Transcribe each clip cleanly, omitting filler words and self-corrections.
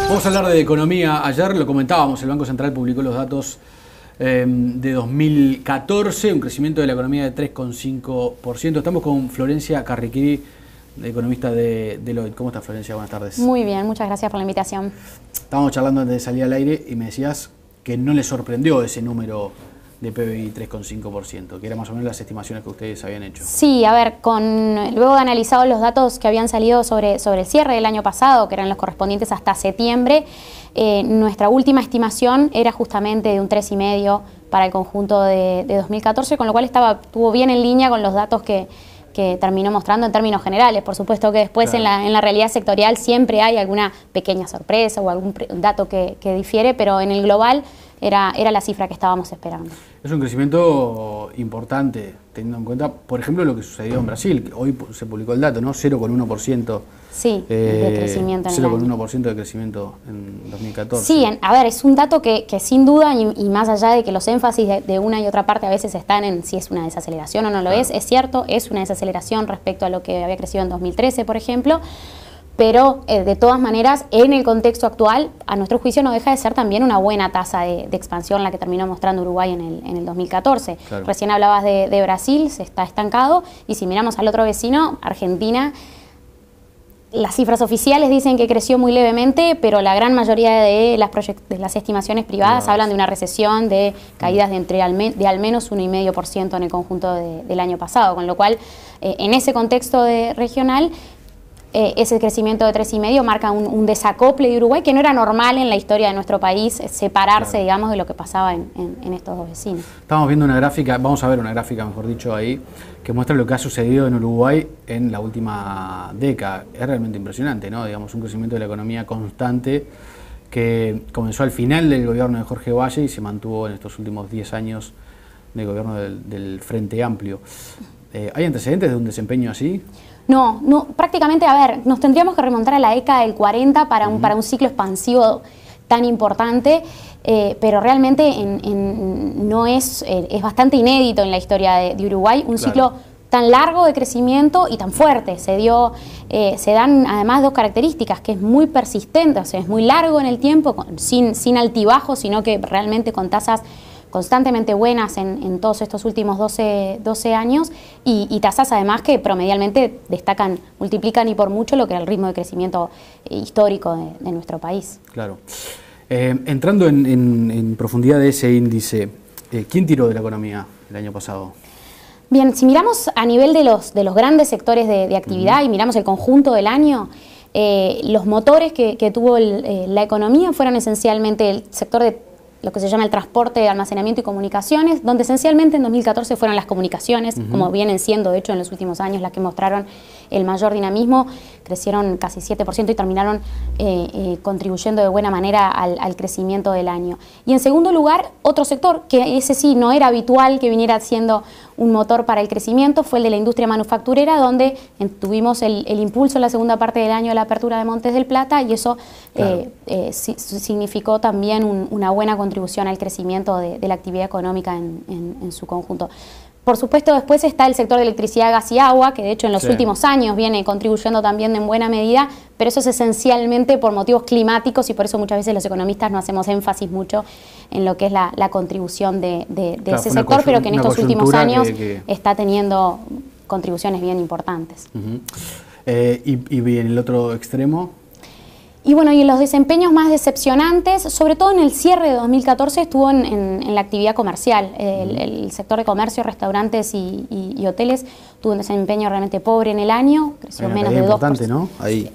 Vamos a hablar de economía. Ayer lo comentábamos, el Banco Central publicó los datos de 2014, un crecimiento de la economía de 3,5%. Estamos con Florencia Carriquiri, economista de Deloitte. ¿Cómo estás, Florencia? Buenas tardes. Muy bien, muchas gracias por la invitación. Estábamos charlando antes de salir al aire y me decías que no le sorprendió ese número de PBI 3,5%, que era más o menos las estimaciones que ustedes habían hecho. Sí, a ver, luego de analizar los datos que habían salido sobre el cierre del año pasado, que eran los correspondientes hasta septiembre, nuestra última estimación era justamente de un 3,5% para el conjunto de 2014, con lo cual estuvo bien en línea con los datos que terminó mostrando en términos generales. Por supuesto que después claro, en la realidad sectorial siempre hay alguna pequeña sorpresa o algún dato que difiere, pero en el global era la cifra que estábamos esperando. Es un crecimiento importante, teniendo en cuenta, por ejemplo, lo que sucedió en Brasil. Hoy se publicó el dato, ¿no? 0,1%. Sí, de crecimiento en 0,1% de crecimiento en 2014. Sí, a ver, es un dato que sin duda, y más allá de que los énfasis de una y otra parte a veces están en si es una desaceleración o no lo es cierto, es una desaceleración respecto a lo que había crecido en 2013, por ejemplo. Pero de todas maneras, en el contexto actual, a nuestro juicio no deja de ser también una buena tasa de expansión la que terminó mostrando Uruguay en el 2014. Claro. Recién hablabas de Brasil, se está estancado, y si miramos al otro vecino, Argentina, las cifras oficiales dicen que creció muy levemente, pero la gran mayoría de las estimaciones privadas hablan de una recesión, de caídas de al menos 1,5% en el conjunto del año pasado, con lo cual, en ese contexto regional, ese crecimiento de 3,5% marca un desacople de Uruguay que no era normal en la historia de nuestro país, separarse, claro, digamos, de lo que pasaba en estos dos vecinos. Estamos viendo una gráfica, vamos a ver una gráfica, mejor dicho, ahí, que muestra lo que ha sucedido en Uruguay en la última década. Es realmente impresionante, ¿no? Digamos, un crecimiento de la economía constante que comenzó al final del gobierno de Jorge Valle y se mantuvo en estos últimos 10 años del gobierno del Frente Amplio. ¿Hay antecedentes de un desempeño así? No, prácticamente, a ver, nos tendríamos que remontar a la década del 40 para un ciclo expansivo tan importante, pero realmente no es bastante inédito en la historia de Uruguay, un ciclo tan largo de crecimiento y tan fuerte. Se dan además dos características, que es muy persistente, o sea, es muy largo en el tiempo, sin altibajos, sino que realmente con tasas constantemente buenas en todos estos últimos 12 años y tasas además que promedialmente multiplican y por mucho lo que era el ritmo de crecimiento histórico de nuestro país. Claro. Entrando en profundidad de ese índice, ¿quién tiró de la economía el año pasado? Bien, si miramos a nivel de los grandes sectores de actividad y miramos el conjunto del año, los motores que tuvo la economía fueron esencialmente el sector de lo que se llama el transporte, almacenamiento y comunicaciones, donde esencialmente en 2014 fueron las comunicaciones, como vienen siendo, de hecho, en los últimos años, las que mostraron el mayor dinamismo, crecieron casi 7% y terminaron contribuyendo de buena manera al crecimiento del año. Y en segundo lugar, otro sector, que ese sí no era habitual que viniera siendo un motor para el crecimiento, fue el de la industria manufacturera, donde tuvimos el impulso en la segunda parte del año de la apertura de Montes del Plata, y eso claro, significó también una buena contribución al crecimiento de la actividad económica en su conjunto. Por supuesto, después está el sector de electricidad, gas y agua, que de hecho en los últimos años viene contribuyendo también en buena medida, pero eso es esencialmente por motivos climáticos y por eso muchas veces los economistas no hacemos énfasis mucho en lo que es la contribución de ese sector, pero que en estos últimos años está teniendo contribuciones bien importantes. ¿Y en el otro extremo? Y bueno, y los desempeños más decepcionantes, sobre todo en el cierre de 2014, estuvo en la actividad comercial. El sector de comercio, restaurantes y hoteles tuvo un desempeño realmente pobre en el año, creció menos de 2%. Importante, ¿no? Ahí.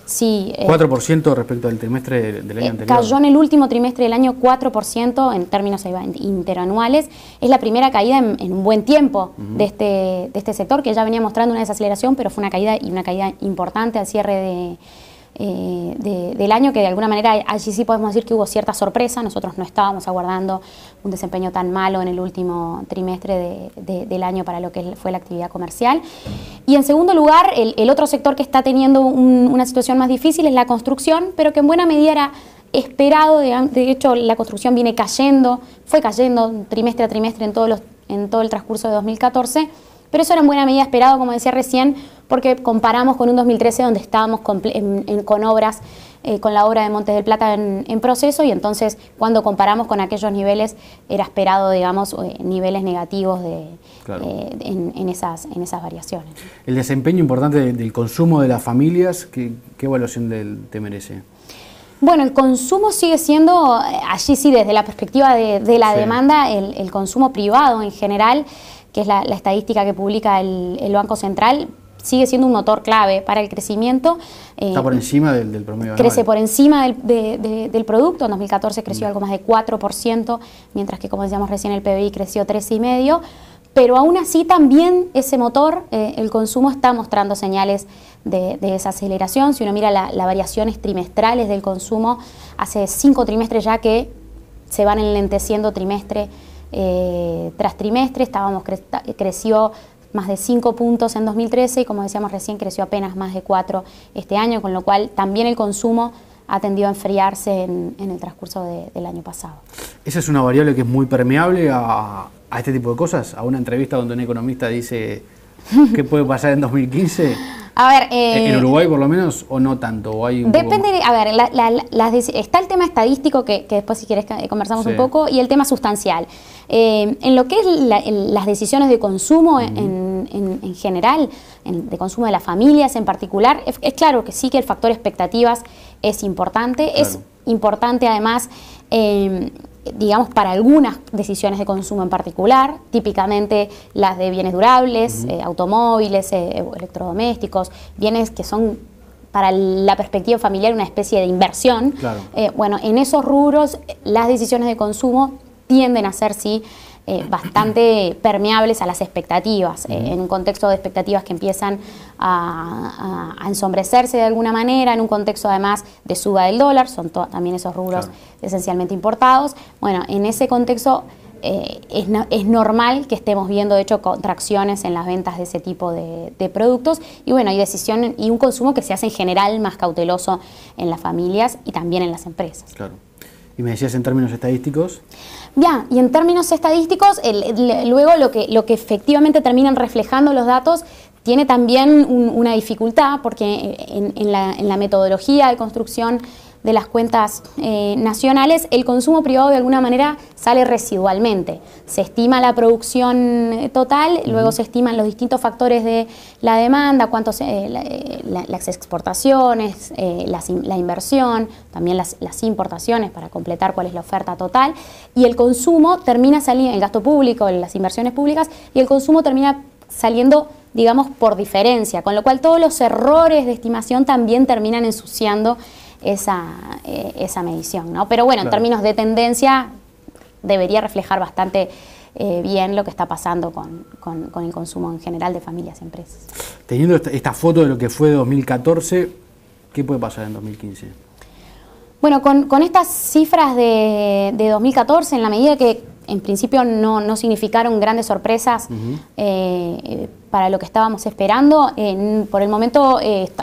Sí. 4% respecto al trimestre del año anterior. Cayó en el último trimestre del año 4% en términos interanuales. Es la primera caída en un buen tiempo de este sector, que ya venía mostrando una desaceleración, pero fue una caída importante al cierre del año, que de alguna manera allí sí podemos decir que hubo cierta sorpresa. Nosotros no estábamos aguardando un desempeño tan malo en el último trimestre del año para lo que fue la actividad comercial. Y en segundo lugar, el otro sector que está teniendo una situación más difícil es la construcción, pero que en buena medida era esperado. De hecho, la construcción fue cayendo trimestre a trimestre en todo el transcurso de 2014, pero eso era en buena medida esperado, como decía recién, porque comparamos con un 2013 donde estábamos con obras con la obra de Montes del Plata en proceso, y entonces cuando comparamos con aquellos niveles era esperado, digamos, niveles negativos en esas variaciones. El desempeño importante del consumo de las familias, ¿qué evaluación te merece? Bueno, el consumo sigue siendo, allí sí, desde la perspectiva de la demanda, el consumo privado en general, que es la estadística que publica el Banco Central, sigue siendo un motor clave para el crecimiento. Está por encima del promedio crece anual. Por encima del producto. En 2014 creció algo más de 4%, mientras que, como decíamos recién, el PBI creció 3,5%. Pero aún así también ese motor, el consumo, está mostrando señales de desaceleración. Si uno mira las variaciones trimestrales del consumo, hace 5 trimestres ya que se van enlenteciendo trimestre tras trimestre. Creció más de 5 puntos en 2013 y, como decíamos recién, creció apenas más de 4 este año, con lo cual también el consumo ha tendido a enfriarse en el transcurso del año pasado. ¿Esa es una variable que es muy permeable a este tipo de cosas? ¿A una entrevista donde un economista dice qué puede pasar en 2015? A ver, ¿En Uruguay por lo menos o no tanto? ¿O hay depende, a ver, está el tema estadístico que después si querés conversamos un poco, y el tema sustancial. En lo que es las decisiones de consumo en general, de consumo de las familias en particular, es claro que sí que el factor expectativas es importante. Claro. Es importante además, digamos, para algunas decisiones de consumo en particular, típicamente las de bienes durables, automóviles, electrodomésticos, bienes que son para la perspectiva familiar una especie de inversión. Claro. Bueno, en esos rubros las decisiones de consumo tienden a ser, sí, bastante permeables a las expectativas, en un contexto de expectativas que empiezan a ensombrecerse de alguna manera, en un contexto además de suba del dólar, son también esos rubros esencialmente importados. Bueno, en ese contexto es normal que estemos viendo, de hecho, contracciones en las ventas de ese tipo de productos, y bueno, hay decisión y un consumo que se hace en general más cauteloso en las familias y también en las empresas. Claro. Y me decías en términos estadísticos. Bien, y en términos estadísticos, luego lo que efectivamente terminan reflejando los datos tiene también una dificultad, porque en la metodología de construcción de las cuentas nacionales, el consumo privado de alguna manera sale residualmente. Se estima la producción total, luego se estiman los distintos factores de la demanda, las exportaciones, la inversión, también las importaciones para completar cuál es la oferta total, y el consumo termina saliendo, el gasto público, las inversiones públicas, y el consumo termina saliendo, digamos, por diferencia, con lo cual todos los errores de estimación también terminan ensuciando esa medición, ¿no? Pero bueno, en términos de tendencia debería reflejar bastante bien lo que está pasando con el consumo en general de familias y empresas. Teniendo esta foto de lo que fue 2014, ¿qué puede pasar en 2015? Bueno, con estas cifras de 2014, en la medida que en principio no significaron grandes sorpresas para lo que estábamos esperando, por el momento,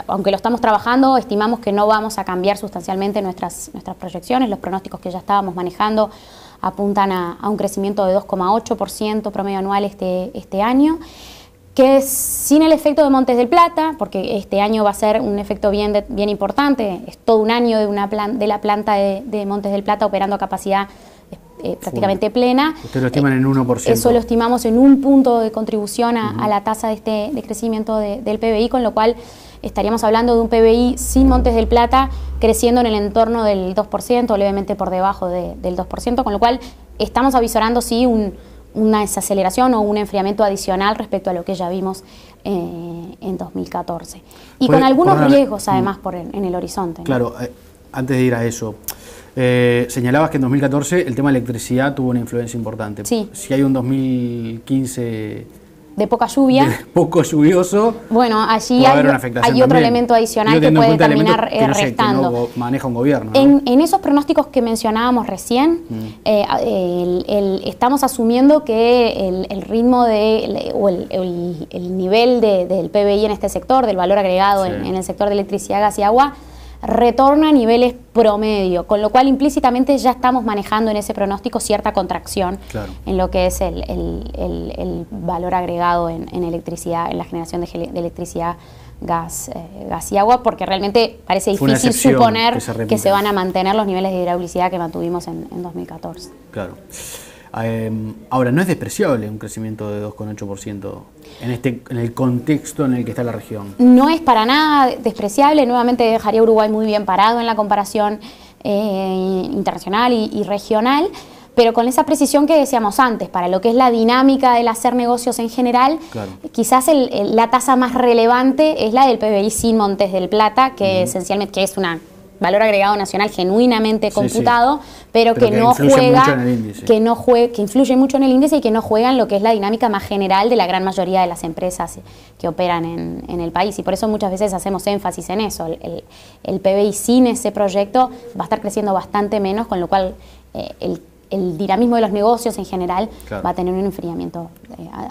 aunque lo estamos trabajando, estimamos que no vamos a cambiar sustancialmente nuestras proyecciones. Los pronósticos que ya estábamos manejando apuntan a un crecimiento de 2,8% promedio anual este año, que es sin el efecto de Montes del Plata, porque este año va a ser un efecto bien importante. Es todo un año de la planta de Montes del Plata operando a capacidad prácticamente plena. Ustedes lo estiman en 1%. Eso lo estimamos en un punto de contribución a la tasa de crecimiento del PBI, con lo cual estaríamos hablando de un PBI sin Montes del Plata creciendo en el entorno del 2%, levemente por debajo del 2%, con lo cual estamos avisorando, sí, una desaceleración o un enfriamiento adicional respecto a lo que ya vimos en 2014. Y con algunos riesgos, además, en el horizonte, ¿no? Claro, antes de ir a eso, señalabas que en 2014 el tema de electricidad tuvo una influencia importante. Sí. Si hay un 2015 de poca lluvia, poco lluvioso, bueno, allí hay otro elemento adicional que puede terminar restando. Que no maneja un gobierno, ¿no? En esos pronósticos que mencionábamos recién, estamos asumiendo que el ritmo o el nivel del PBI en este sector, del valor agregado en el sector de electricidad, gas y agua, retorna a niveles promedio, con lo cual implícitamente ya estamos manejando en ese pronóstico cierta contracción en lo que es el valor agregado en electricidad, en la generación de electricidad gas y agua, porque realmente parece difícil suponer que se van a mantener los niveles de hidraulicidad que mantuvimos en 2014. Claro. Ahora, no es despreciable un crecimiento de 2,8% en el contexto en el que está la región. No es para nada despreciable, nuevamente dejaría a Uruguay muy bien parado en la comparación internacional y regional, pero con esa precisión que decíamos antes, para lo que es la dinámica del hacer negocios en general, claro, quizás la tasa más relevante es la del PBI sin Montes del Plata, que esencialmente que es un valor agregado nacional genuinamente computado, pero que no juega, que influye mucho en el índice y que no juega en lo que es la dinámica más general de la gran mayoría de las empresas que operan en el país. Y por eso muchas veces hacemos énfasis en eso. El PBI sin ese proyecto va a estar creciendo bastante menos, con lo cual el dinamismo de los negocios en general, claro, va a tener un enfriamiento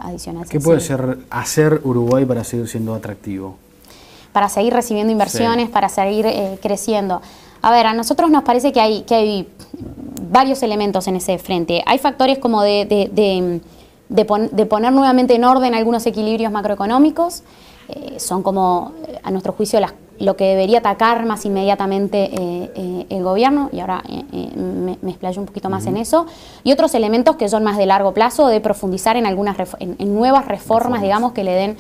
adicional. ¿Qué puede hacer Uruguay para seguir siendo atractivo? Para seguir recibiendo inversiones, sí, para seguir creciendo. A ver, a nosotros nos parece que hay varios elementos en ese frente. Hay factores como de poner nuevamente en orden algunos equilibrios macroeconómicos. Son como, a nuestro juicio, lo que debería atacar más inmediatamente el gobierno, y ahora me explayo un poquito más en eso. Y otros elementos que son más de largo plazo, de profundizar en nuevas reformas, digamos, que le den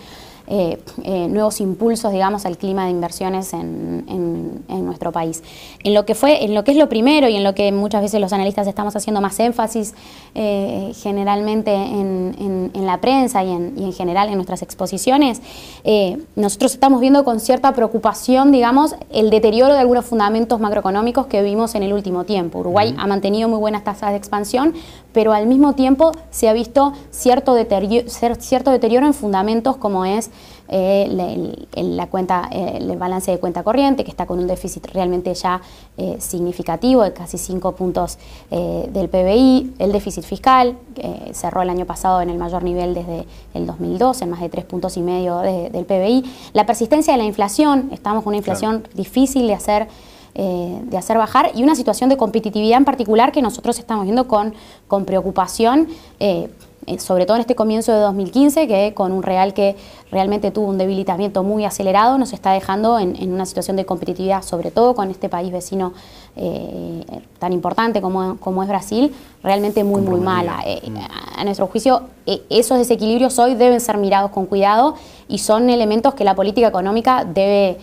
nuevos impulsos, digamos, al clima de inversiones en nuestro país. En lo que es lo primero y en lo que muchas veces los analistas estamos haciendo más énfasis generalmente en la prensa y en general en nuestras exposiciones, nosotros estamos viendo con cierta preocupación, digamos, el deterioro de algunos fundamentos macroeconómicos que vimos en el último tiempo. Uruguay ha mantenido muy buenas tasas de expansión, pero al mismo tiempo se ha visto cierto deterioro en fundamentos como es el balance de cuenta corriente, que está con un déficit realmente ya significativo de casi 5 puntos del PBI, el déficit fiscal, que cerró el año pasado en el mayor nivel desde el 2002, en más de 3,5 puntos del PBI, la persistencia de la inflación, estamos con una inflación, claro, difícil de hacer bajar, y una situación de competitividad en particular que nosotros estamos viendo con preocupación, sobre todo en este comienzo de 2015, que con un real que realmente tuvo un debilitamiento muy acelerado, nos está dejando en una situación de competitividad, sobre todo con este país vecino tan importante como es Brasil, realmente muy mala. A nuestro juicio, esos desequilibrios hoy deben ser mirados con cuidado y son elementos que la política económica debe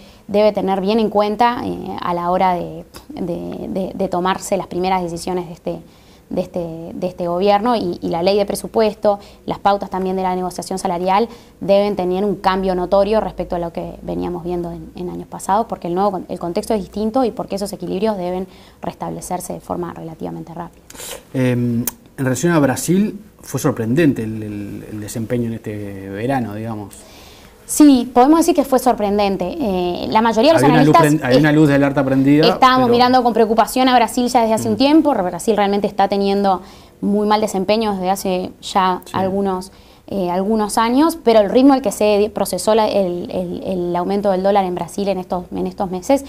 tener bien en cuenta a la hora de tomarse las primeras decisiones de este gobierno, y la ley de presupuesto, las pautas también de la negociación salarial deben tener un cambio notorio respecto a lo que veníamos viendo en años pasados, porque el contexto es distinto y porque esos equilibrios deben restablecerse de forma relativamente rápida. En relación a Brasil, fue sorprendente el desempeño en este verano, digamos. Sí, podemos decir que fue sorprendente. La mayoría de los analistas... Hay una luz de alerta prendida. Estábamos mirando con preocupación a Brasil ya desde hace un tiempo. Brasil realmente está teniendo muy mal desempeño desde hace ya algunos años, pero el ritmo al que se procesó el aumento del dólar en Brasil en estos meses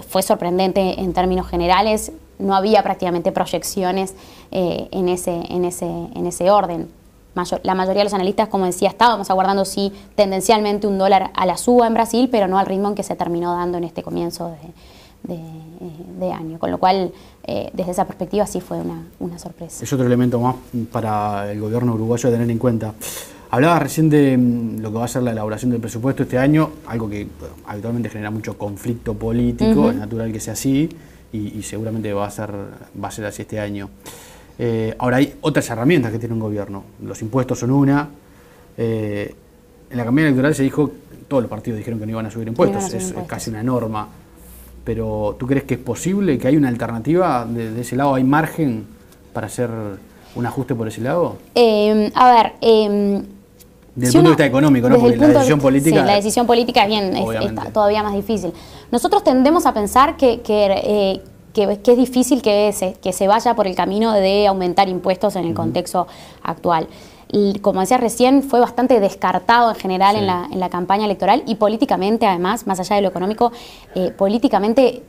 fue sorprendente en términos generales. No había prácticamente proyecciones en ese orden. La mayoría de los analistas, como decía, estábamos aguardando sí tendencialmente un dólar a la suba en Brasil, pero no al ritmo en que se terminó dando en este comienzo de año. Con lo cual, desde esa perspectiva sí fue una sorpresa. Es otro elemento más para el gobierno uruguayo a tener en cuenta. Hablabas recién de lo que va a ser la elaboración del presupuesto este año, algo que habitualmente genera mucho conflicto político, es natural que sea así, y seguramente va a ser así este año. Ahora hay otras herramientas que tiene un gobierno. Los impuestos son una. En la campaña electoral se dijo, todos los partidos dijeron que no iban a subir impuestos, es casi una norma. Pero ¿tú crees que es posible, que hay una alternativa de ese lado? ¿Hay margen para hacer un ajuste por ese lado? Desde el punto de vista económico, ¿no? Porque la decisión política... Sí, la decisión política es todavía más difícil. Nosotros tendemos a pensar que es difícil que se vaya por el camino de aumentar impuestos en el contexto actual. Y, como decía recién, fue bastante descartado en general en la campaña electoral, y políticamente, además, más allá de lo económico, políticamente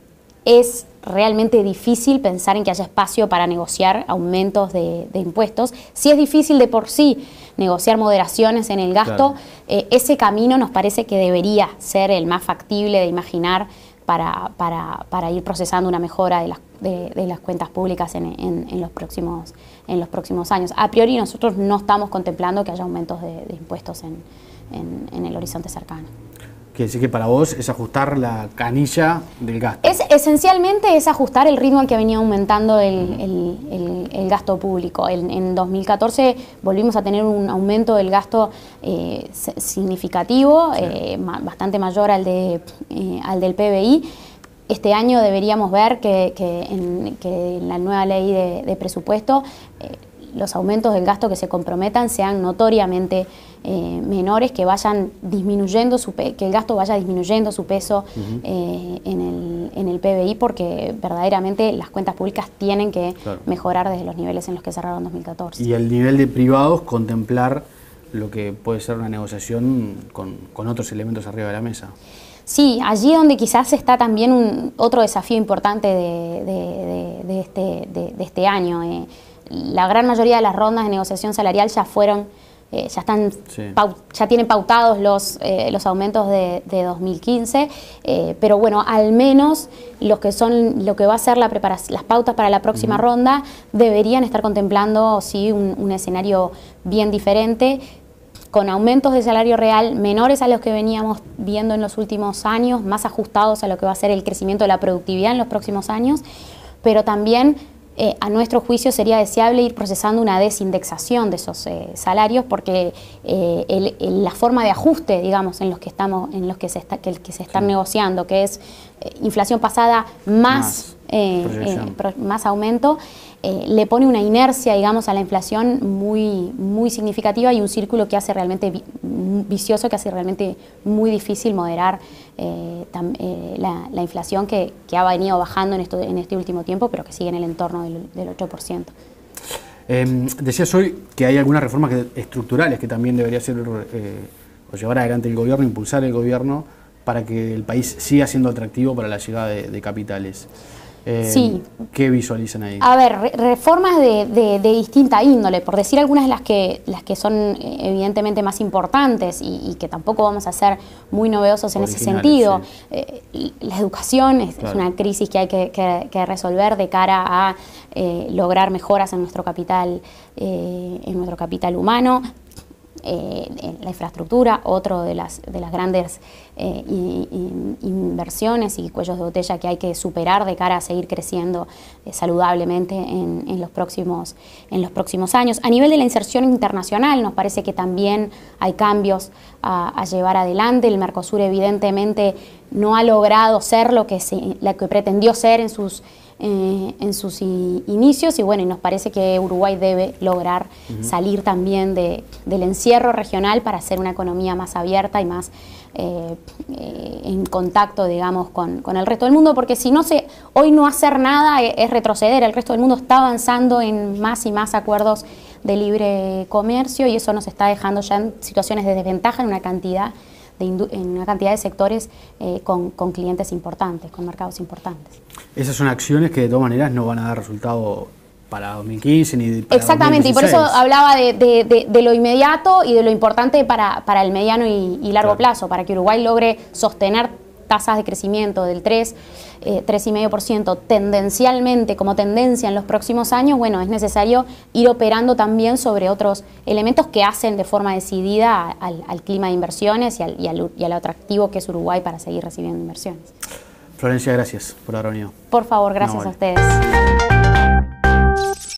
es realmente difícil pensar en que haya espacio para negociar aumentos de impuestos. Si es difícil de por sí negociar moderaciones en el gasto, claro, ese camino nos parece que debería ser el más factible de imaginar para ir procesando una mejora de las cuentas públicas en los próximos años. A priori nosotros no estamos contemplando que haya aumentos de impuestos en el horizonte cercano. Quiere decir que para vos es ajustar la canilla del gasto. Esencialmente es ajustar el ritmo al que venía aumentando el gasto público. En 2014 volvimos a tener un aumento del gasto significativo, sí, bastante mayor al del PBI. Este año deberíamos ver que en la nueva ley de presupuesto los aumentos del gasto que se comprometan sean notoriamente menores, que vayan disminuyendo que el gasto vaya disminuyendo su peso en el PBI, porque verdaderamente las cuentas públicas tienen que mejorar desde los niveles en los que cerraron 2014. Y el nivel de privados, contemplar lo que puede ser una negociación con otros elementos arriba de la mesa. Sí, allí donde quizás está también otro desafío importante de este año. La gran mayoría de las rondas de negociación salarial ya fueron, ya tienen pautados los aumentos de 2015, pero bueno, al menos lo que va a ser las pautas para la próxima ronda deberían estar contemplando sí un escenario bien diferente, con aumentos de salario real menores a los que veníamos viendo en los últimos años, más ajustados a lo que va a ser el crecimiento de la productividad en los próximos años, pero también a nuestro juicio sería deseable ir procesando una desindexación de esos salarios, porque la forma de ajuste, digamos, en los que se están negociando, que es inflación pasada más aumento, le pone una inercia, digamos, a la inflación muy significativa, y un círculo que hace realmente vicioso, que hace realmente muy difícil moderar la inflación que ha venido bajando en este último tiempo, pero que sigue en el entorno del 8%. Decías hoy que hay algunas reformas estructurales que también debería hacer o llevar adelante el gobierno, impulsar el gobierno, para que el país siga siendo atractivo para la llegada de capitales. Sí. ¿Qué visualizan ahí? A ver, reformas de distinta índole, por decir algunas de las que son evidentemente más importantes y que tampoco vamos a ser muy novedosos en ese sentido. Sí. La educación es una crisis que hay que resolver de cara a lograr mejoras en nuestro capital humano. La infraestructura, otro de las grandes inversiones y cuellos de botella que hay que superar de cara a seguir creciendo saludablemente en los próximos años. A nivel de la inserción internacional, nos parece que también hay cambios a llevar adelante. El Mercosur evidentemente no ha logrado ser lo que pretendió ser en sus inicios, y bueno, y nos parece que Uruguay debe lograr salir también del encierro regional para hacer una economía más abierta y más en contacto, digamos, con el resto del mundo, porque si hoy no hacer nada es retroceder. El resto del mundo está avanzando en más y más acuerdos de libre comercio, y eso nos está dejando ya en situaciones de desventaja en una cantidad de sectores con clientes importantes, con mercados importantes. Esas son acciones que de todas maneras no van a dar resultado para 2015 ni para Exactamente, 2016. Y por eso hablaba de lo inmediato y de lo importante para el mediano y largo plazo, para que Uruguay logre sostener tasas de crecimiento del 3,5% tendencialmente como tendencia en los próximos años. Bueno, es necesario ir operando también sobre otros elementos que hacen de forma decidida al clima de inversiones y al atractivo que es Uruguay para seguir recibiendo inversiones. Florencia, gracias por haber venido. Por favor, gracias a ustedes.